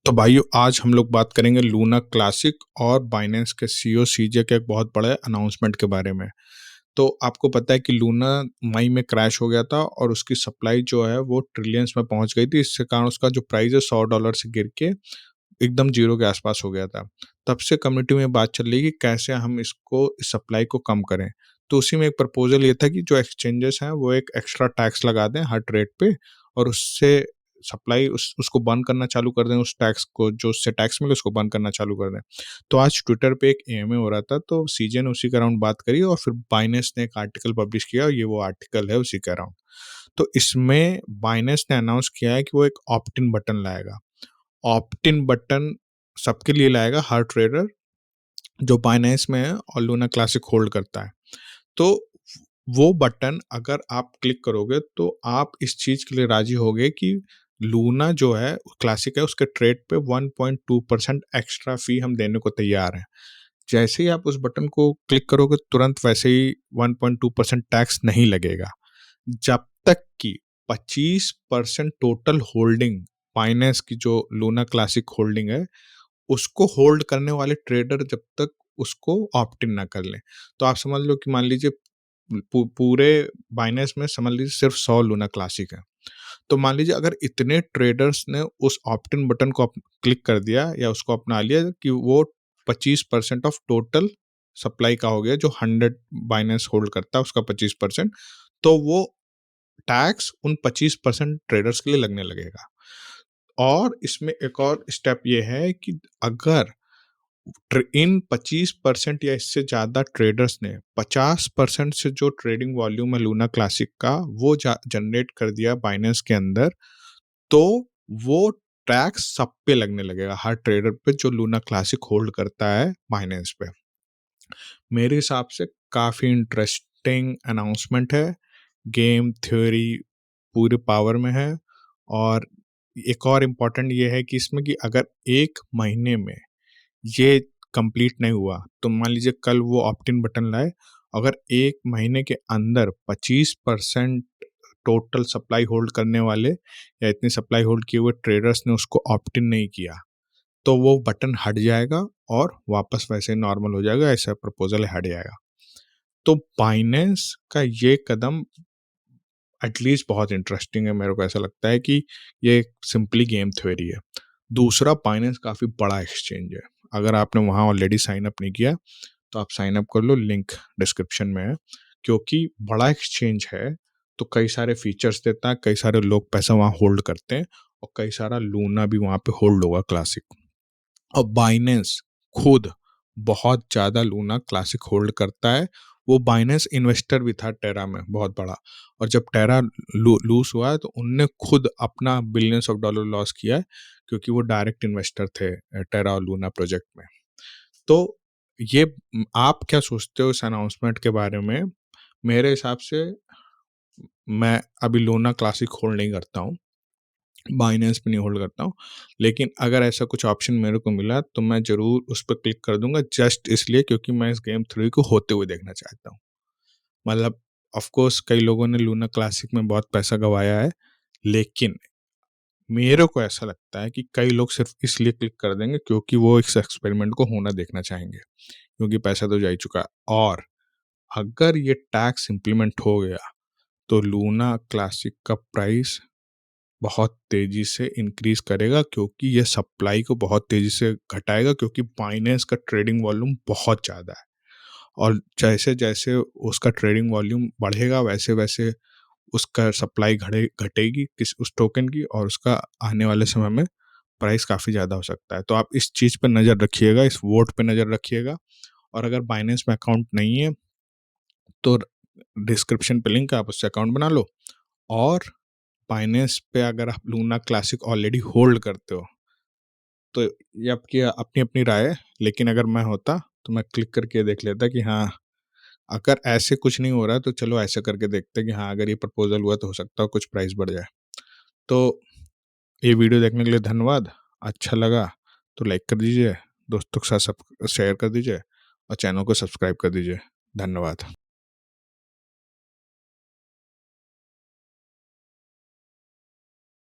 तो भाइयों आज हम लोग बात करेंगे लूना क्लासिक और बाइनेंस के सीईओ सीजे के एक बहुत बड़े अनाउंसमेंट के बारे में। तो आपको पता है कि लूना मई में क्रैश हो गया था और उसकी सप्लाई जो है वो ट्रिलियंस में पहुंच गई थी। इसके कारण उसका जो प्राइस है $100 से गिर के एकदम जीरो के आसपास हो गया था। तब से कम्युनिटी में बात चल रही है कि कैसे हम इसको इस सप्लाई को कम करें। तो उसी में एक प्रपोजल ये था कि जो एक्सचेंजेस हैं वो एक एक्स्ट्रा टैक्स लगा दें हर ट्रेड पे और उससे सप्लाई उसको बंद करना चालू कर दें, उस टैक्स को जो उससे टैक्स मिले उसको बंद करना चालू कर दें। तो आज ट्विटर पे एक एएमए हो रहा था, तो सीजे ने उसी के अराउंड बात करी और फिर बाइनेंस ने एक आर्टिकल पब्लिश किया और ये वो आर्टिकल है उसी के अराउंड। तो इसमें बाइनेंस ने अनाउंस किया है कि वो एक ऑप्ट इन बटन लाएगा। ऑप्ट इन बटन सबके लिए लाएगा, हर ट्रेडर जो बाइनेंस में है और लूना क्लासिक होल्ड करता है। तो वो बटन अगर आप क्लिक करोगे तो आप इस चीज के लिए राजी होगे कि लूना जो है क्लासिक है उसके ट्रेड पे 1.2% एक्स्ट्रा फी हम देने को तैयार हैं। जैसे ही आप उस बटन को क्लिक करोगे तुरंत वैसे ही 1.2% टैक्स नहीं लगेगा, जब तक कि 25% टोटल होल्डिंग बाइनेंस की जो लूना क्लासिक होल्डिंग है उसको होल्ड करने वाले ट्रेडर जब तक उसको ऑप्ट इन ना कर लें। तो आप समझ लो कि मान लीजिए पूरे बाइनेंस में समझ लीजिए सिर्फ 100 लूना क्लासिक है। तो मान लीजिए अगर इतने ट्रेडर्स ने उस ऑप्ट इन बटन को क्लिक कर दिया या उसको अपना लिया कि वो 25% ऑफ टोटल सप्लाई का हो गया, जो 100 बाइनेंस होल्ड करता है उसका 25%, तो वो टैक्स उन 25% ट्रेडर्स के लिए लगने लगेगा। और इसमें एक और स्टेप ये है कि अगर इन 25% या इससे ज़्यादा ट्रेडर्स ने 50% से जो ट्रेडिंग वॉल्यूम है लूना क्लासिक का वो जनरेट कर दिया बाइनेंस के अंदर, तो वो टैक्स सब पे लगने लगेगा, हर ट्रेडर पे जो लूना क्लासिक होल्ड करता है बाइनेंस पे। मेरे हिसाब से काफ़ी इंटरेस्टिंग अनाउंसमेंट है। गेम थ्योरी पूरे पावर में है। और एक और इम्पॉर्टेंट ये है कि इसमें कि अगर एक महीने में ये कंप्लीट नहीं हुआ तो मान लीजिए कल वो ऑप्ट इन बटन लाए, अगर एक महीने के अंदर 25% टोटल सप्लाई होल्ड करने वाले या इतनी सप्लाई होल्ड किए हुए ट्रेडर्स ने उसको ऑप्ट इन नहीं किया तो वो बटन हट जाएगा और वापस वैसे नॉर्मल हो जाएगा, ऐसा प्रपोजल हट जाएगा। तो बाइनेंस का ये कदम एटलीस्ट बहुत इंटरेस्टिंग है। मेरे को ऐसा लगता है कि ये सिंपली गेम थ्योरी है। दूसरा, बाइनेंस काफ़ी बड़ा एक्सचेंज है। अगर आपने वहाँ ऑलरेडी साइन अप नहीं किया तो आप साइन अप कर लो, लिंक डिस्क्रिप्शन में है। क्योंकि बड़ा एक्सचेंज है तो कई सारे फीचर्स देता है, कई सारे लोग पैसा वहाँ होल्ड करते हैं और कई सारा लूना भी वहाँ पे होल्ड होगा क्लासिक। और बाइनेंस खुद बहुत ज़्यादा लूना क्लासिक होल्ड करता है। वो बाइनेंस इन्वेस्टर भी था टेरा में बहुत बड़ा, और जब टेरा लूज हुआ है तो उनने खुद अपना बिलियंस ऑफ डॉलर लॉस किया है क्योंकि वो डायरेक्ट इन्वेस्टर थे टेरा और लूना प्रोजेक्ट में। तो ये आप क्या सोचते हो इस अनाउंसमेंट के बारे में? मेरे हिसाब से मैं अभी लूना क्लासिक होल्ड नहीं करता हूँ, बाइनेंस पे नहीं होल्ड करता हूँ, लेकिन अगर ऐसा कुछ ऑप्शन मेरे को मिला तो मैं ज़रूर उस पर क्लिक कर दूंगा, जस्ट इसलिए क्योंकि मैं इस गेम थ्योरी को होते हुए देखना चाहता हूँ। मतलब ऑफ कोर्स कई लोगों ने लूना क्लासिक में बहुत पैसा गंवाया है, लेकिन मेरे को ऐसा लगता है कि कई लोग सिर्फ इसलिए क्लिक कर देंगे क्योंकि वो इस एक्सपेरिमेंट को होना देखना चाहेंगे, क्योंकि पैसा तो जा ही चुका है। और अगर ये टैक्स इम्प्लीमेंट हो गया तो लूना क्लासिक का प्राइस बहुत तेजी से इंक्रीज करेगा, क्योंकि ये सप्लाई को बहुत तेजी से घटाएगा, क्योंकि बाइनेंस का ट्रेडिंग वॉल्यूम बहुत ज़्यादा है। और जैसे जैसे उसका ट्रेडिंग वॉल्यूम बढ़ेगा वैसे वैसे उसका सप्लाई घटेगी किस उस टोकन की, और उसका आने वाले समय में प्राइस काफ़ी ज़्यादा हो सकता है। तो आप इस चीज़ पर नज़र रखिएगा, इस वोट पे नज़र रखिएगा। और अगर बाइनेंस में अकाउंट नहीं है तो डिस्क्रिप्शन पे लिंक है, आप उससे अकाउंट बना लो। और बाइनेंस पे अगर आप लूना क्लासिक ऑलरेडी होल्ड करते हो तो ये आपकी अपनी अपनी राय है, लेकिन अगर मैं होता तो मैं क्लिक करके देख लेता कि हाँ, अगर ऐसे कुछ नहीं हो रहा तो चलो ऐसे करके देखते कि हाँ, अगर ये प्रपोजल हुआ तो हो सकता है कुछ प्राइस बढ़ जाए। तो ये वीडियो देखने के लिए धन्यवाद। अच्छा लगा तो लाइक कर दीजिए, दोस्तों के साथ सब शेयर कर दीजिए और चैनल को सब्सक्राइब कर दीजिए। धन्यवाद।